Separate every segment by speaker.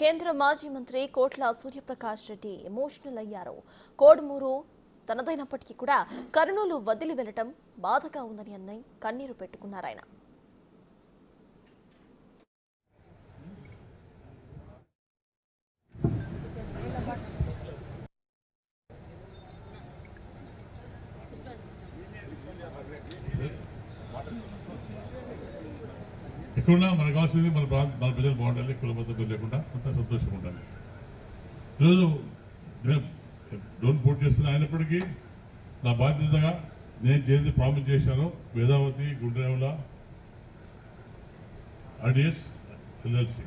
Speaker 1: కేంద్ర మాజీ మంత్రి కోట్ల సూర్యప్రకాష్ రెడ్డి ఎమోషనల్ అయ్యారు. కోడుమూరు తనదైనప్పటికీ కూడా కర్నూలు వదిలి వెళ్లడం బాధగా ఉందని అన్నయ్య కన్నీరు పెట్టుకున్నారాయన.
Speaker 2: ఎక్కడున్నా మనకు కావాల్సింది మన ప్రజలు బాగుండాలి, కులబద్ధం లేకుండా అంతా సంతోషంగా ఉండాలి. ఈరోజు డ్రోన్ పోటీ చేస్తున్న అయినప్పటికీ నా బాధ్యతగా నేను చేసి ప్రామిస్ చేశాను. వేదావతి, గుండ్రేవుల, ఆర్డిఎస్, ఎల్ఎల్సి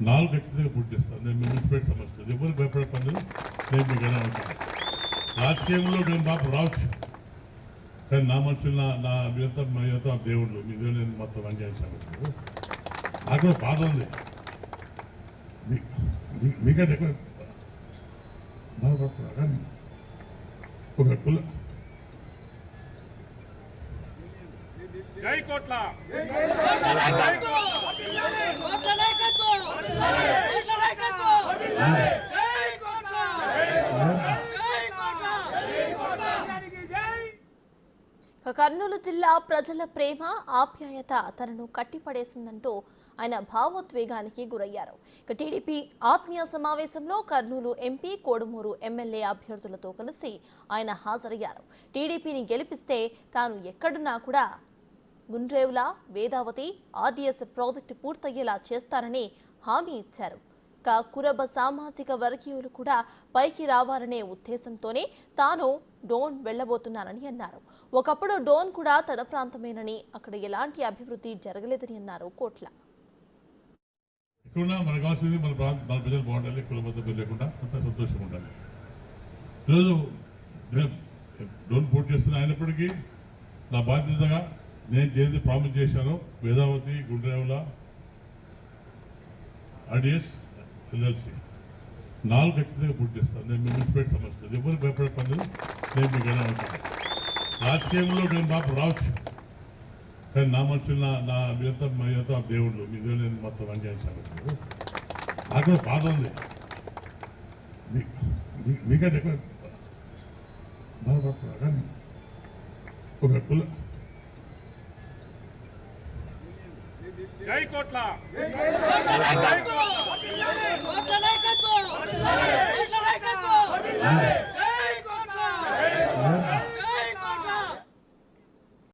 Speaker 2: 4 ఖచ్చితంగా పూర్తి చేస్తాను. నేను మున్సిపల్ సమస్య ఎవరు భయపడే పనులు నేను మీకైనా ఉంటాను. రాజకీయంలో నేను బాబు రావచ్చు, కానీ నా మనుషులు నా మీరంతా దేవుళ్ళు, మీ దేవుడు నేను మొత్తం పనిచేసాను. నాకు బాధ ఉంది, మీకంటే ఎక్కువ బాధపడుతున్నా. కానీ ఒక కుల
Speaker 3: జై కోట్ల
Speaker 1: కర్నూలు జిల్లా ప్రజల ప్రేమ ఆప్యాయత తనను కట్టిపడేసిందంటూ ఆయన భావోద్వేగానికి గురయ్యారు. టీడీపీ ఆత్మీయ సమావేశంలో కర్నూలు ఎంపీ, కోడుమూరు ఎమ్మెల్యే అభ్యర్థులతో కలిసి ఆయన హాజరయ్యారు. టీడీపీని గెలిపిస్తే తాను ఎక్కడున్నా కూడా గుండ్రేవుల, వేదావతి, ఆర్డీఎస్ ప్రాజెక్టు పూర్తయ్యేలా చేస్తారని హామీ ఇచ్చారు. కురబ సామాజిక వర్గీయులు కూడా పైకి రావాలనే ఉద్దేశంతోనే తాను డోన్ వెళ్లబోతున్నానని అన్నారు. ఒకప్పుడు డోన్ కూడా తన ప్రాంతమేనని, అక్కడ ఎలాంటి అభివృద్ధి జరగలేదని అన్నారు కోట్ల.
Speaker 2: ఎక్కడున్నా మనకు కావాల్సింది మన ప్రజలు బాగుండాలి, కులబద్ధం లేకుండా అంతా సంతోషంగా ఉండాలి. ఈరోజు డ్రోన్ పోటీ చేస్తున్న అయినప్పటికీ నా బాధ్యతగా నేను చేసి ప్రామిస్ చేశాను. వేదావతి, గుండ్రేవుల, ఆర్డిఎస్, ఎల్ఎల్సి 4 ఖచ్చితంగా పూర్తి చేస్తాను. నేను మున్సిపల్ సమస్య ఎవరు భయపడే పనులు నేను మీకైనా ఉంటాను. రాజకీయంలో నేను బాబు రావచ్చు, కానీ నా మనుషులు మీరంతా దేవుళ్ళు, మీ దేవుడు నేను మొత్తం పనిచేసాను. నాకు బాధ ఉంది, మీకంటే ఎక్కువ బాధపడుతున్నా. కానీ ఒక కుల
Speaker 3: జై కోట్ల
Speaker 4: జై